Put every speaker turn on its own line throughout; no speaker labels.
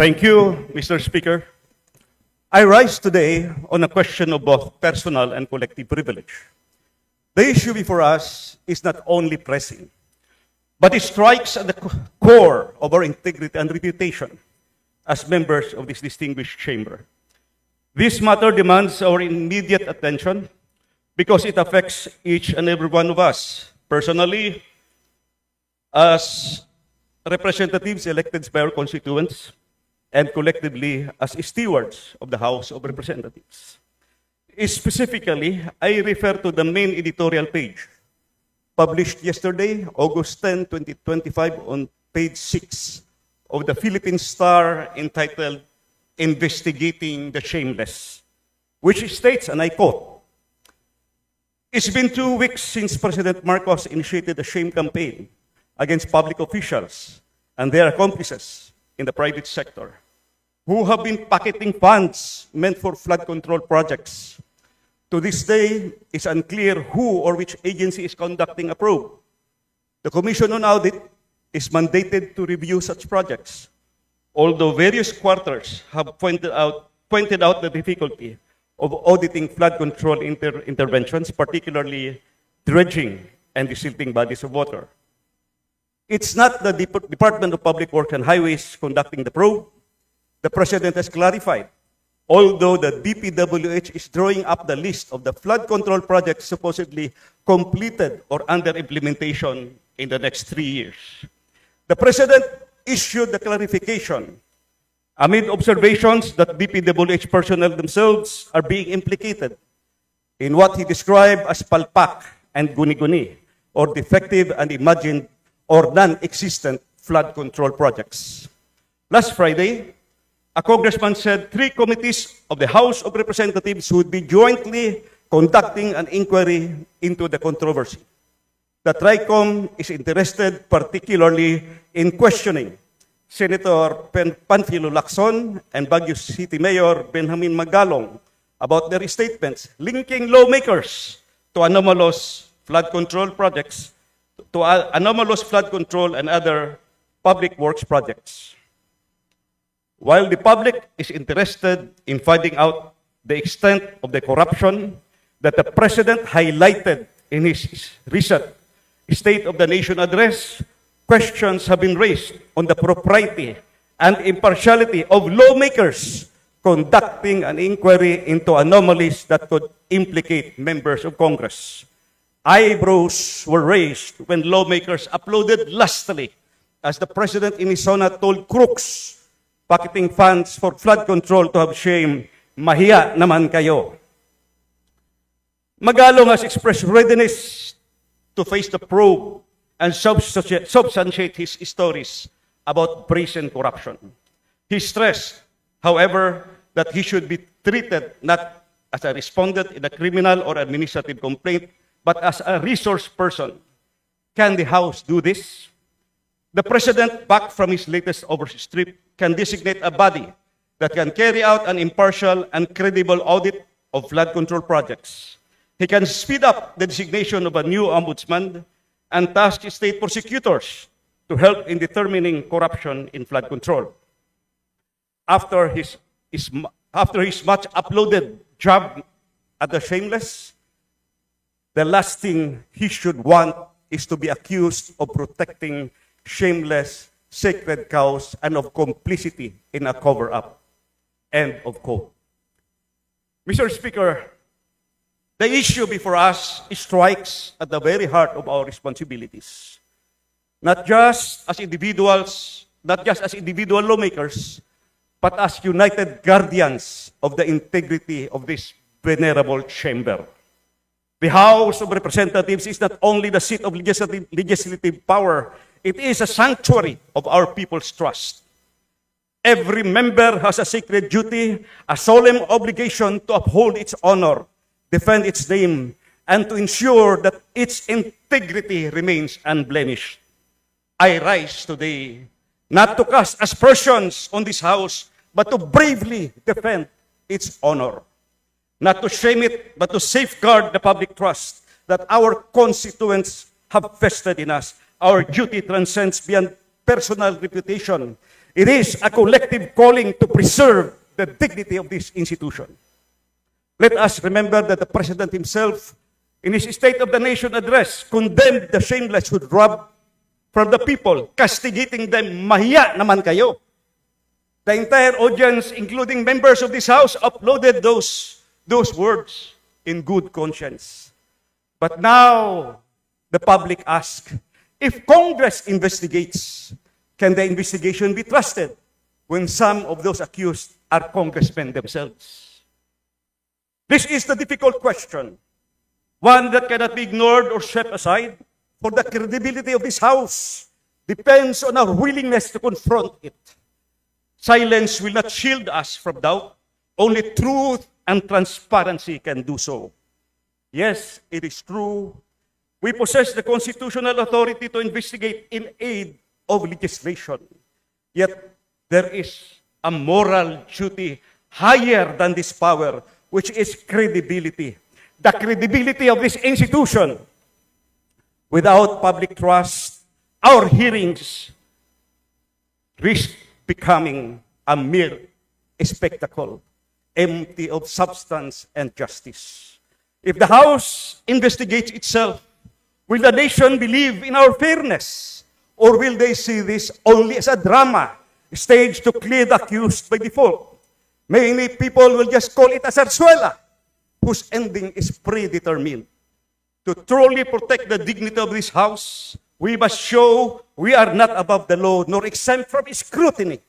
Thank you, Mr. Speaker. I rise today on a question of both personal and collective privilege. The issue before us is not only pressing, but it strikes at the core of our integrity and reputation as members of this distinguished chamber. This matter demands our immediate attention because it affects each and every one of us, personally, as representatives elected by our constituents, and collectively as stewards of the House of Representatives. Specifically, I refer to the main editorial page, published yesterday, August 10, 2025, on page 6 of the Philippine Star entitled Investigating the Shameless, which states, and I quote, "It's been 2 weeks since President Marcos initiated a shame campaign against public officials and their accomplices in the private sector, who have been pocketing funds meant for flood control projects. To this day, it's unclear who or which agency is conducting a probe. The Commission on Audit is mandated to review such projects, although various quarters have pointed out the difficulty of auditing flood control interventions, particularly dredging and desilting bodies of water. It's not the Department of Public Works and Highways conducting the probe. The President has clarified, although the DPWH is drawing up the list of the flood control projects supposedly completed or under implementation in the next 3 years. The President issued the clarification amid observations that DPWH personnel themselves are being implicated in what he described as palpak and guni-guni, or defective and imagined or non-existent flood control projects. Last Friday, a congressman said 3 committees of the House of Representatives would be jointly conducting an inquiry into the controversy. The TRICOM is interested particularly in questioning Senator Panfilo Lacson and Baguio City Mayor Benjamin Magalong about their statements linking lawmakers to anomalous flood control projects, anomalous flood control and other public works projects. While the public is interested in finding out the extent of the corruption that the President highlighted in his recent State of the Nation address, questions have been raised on the propriety and impartiality of lawmakers conducting an inquiry into anomalies that could implicate members of Congress. Eyebrows were raised when lawmakers applauded lustily as the President in his sonnet told crooks pocketing funds for flood control to have shame, mahiya naman kayo. Magalong has expressed readiness to face the probe and substantiate his stories about brazen corruption. He stressed, however, that he should be treated not as a respondent in a criminal or administrative complaint, but as a resource person. Can the House do this? The President, back from his latest overseas trip, can designate a body that can carry out an impartial and credible audit of flood control projects. He can speed up the designation of a new ombudsman and task state prosecutors to help in determining corruption in flood control. After his much uploaded job at the shameless, the last thing he should want is to be accused of protecting shameless, sacred cows and of complicity in a cover-up. End of quote. Mr. Speaker, the issue before us strikes at the very heart of our responsibilities. Not just as individuals, not just as individual lawmakers, but as united guardians of the integrity of this venerable chamber. The House of Representatives is not only the seat of legislative power, it is a sanctuary of our people's trust. Every member has a sacred duty, a solemn obligation to uphold its honor, defend its name, and to ensure that its integrity remains unblemished. I rise today not to cast aspersions on this House, but to bravely defend its honor. Not to shame it, but to safeguard the public trust that our constituents have vested in us. Our duty transcends beyond personal reputation. It is a collective calling to preserve the dignity of this institution. Let us remember that the President himself, in his State of the Nation address, condemned the shameless who robbed from the people, castigating them, mahiya naman kayo. The entire audience, including members of this House, uploaded those words in good conscience. But now, the public asks, if Congress investigates, can the investigation be trusted when some of those accused are congressmen themselves? This is the difficult question, one that cannot be ignored or swept aside, for the credibility of this House depends on our willingness to confront it. Silence will not shield us from doubt. Only truth and transparency can do so. Yes, it is true. We possess the constitutional authority to investigate in aid of legislation. Yet, there is a moral duty higher than this power, which is credibility. The credibility of this institution. Without public trust, our hearings risk becoming a mere spectacle, empty of substance and justice. If the House investigates itself, will the nation believe in our fairness? Or will they see this only as a drama staged to clear the accused by default? Many people will just call it a zarzuela, whose ending is predetermined. To truly protect the dignity of this House, we must show we are not above the law nor exempt from scrutiny.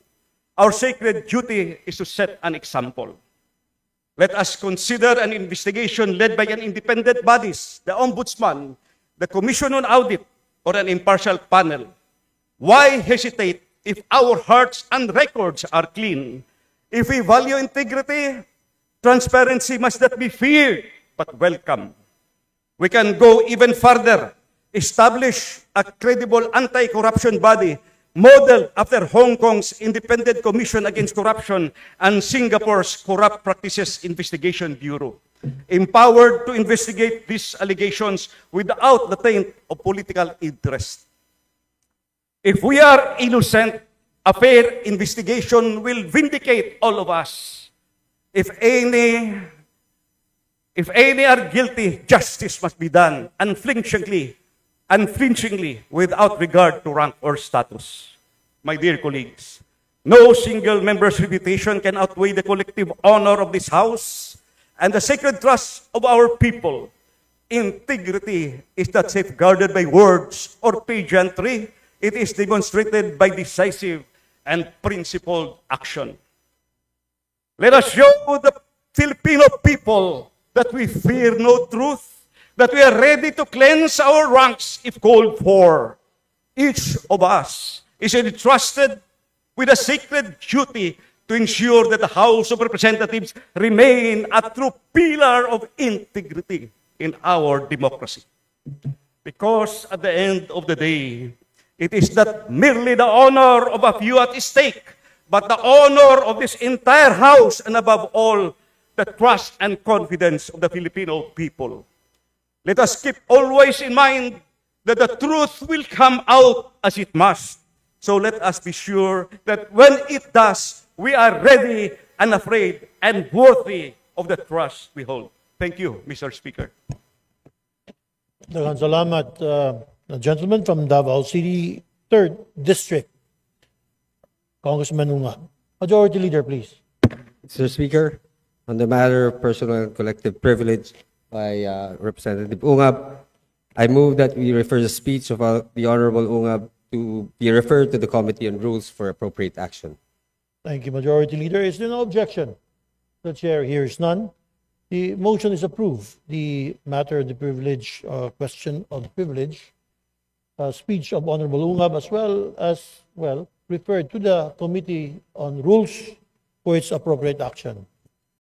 Our sacred duty is to set an example. Let us consider an investigation led by an independent bodies, the Ombudsman, the Commission on Audit, or an impartial panel. Why hesitate if our hearts and records are clean? If we value integrity, transparency must not be feared, but welcome. We can go even further, establish a credible anti-corruption body modeled after Hong Kong's Independent Commission Against Corruption and Singapore's Corrupt Practices Investigation Bureau, empowered to investigate these allegations without the taint of political interest. If we are innocent, a fair investigation will vindicate all of us. If any are guilty, justice must be done unflinchingly, without regard to rank or status. My dear colleagues, no single member's reputation can outweigh the collective honor of this House and the sacred trust of our people. Integrity is not safeguarded by words or pageantry. It is demonstrated by decisive and principled action. Let us show the Filipino people that we fear no truth, that we are ready to cleanse our ranks if called for. Each of us is entrusted with a sacred duty to ensure that the House of Representatives remain a true pillar of integrity in our democracy. Because at the end of the day, it is not merely the honor of a few at stake, but the honor of this entire House and above all, the trust and confidence of the Filipino people. Let us keep always in mind that the truth will come out as it must. So let us be sure that when it does, we are ready, unafraid, and worthy of the trust we hold. Thank you, Mr. Speaker.
Daghang salamat, gentleman from Davao City, 3rd District. Congressman Ungab. Majority Leader, please.
Mr. Speaker, on the matter of personal and collective privilege by Representative Ungab, I move that we refer the speech of the Honorable Ungab to be referred to the Committee on Rules for appropriate action.
Thank you, Majority Leader. Is there no objection? The Chair hears none. The motion is approved. The matter of the privilege, question of privilege, speech of Honorable Ungab as well, referred to the Committee on Rules for its appropriate action.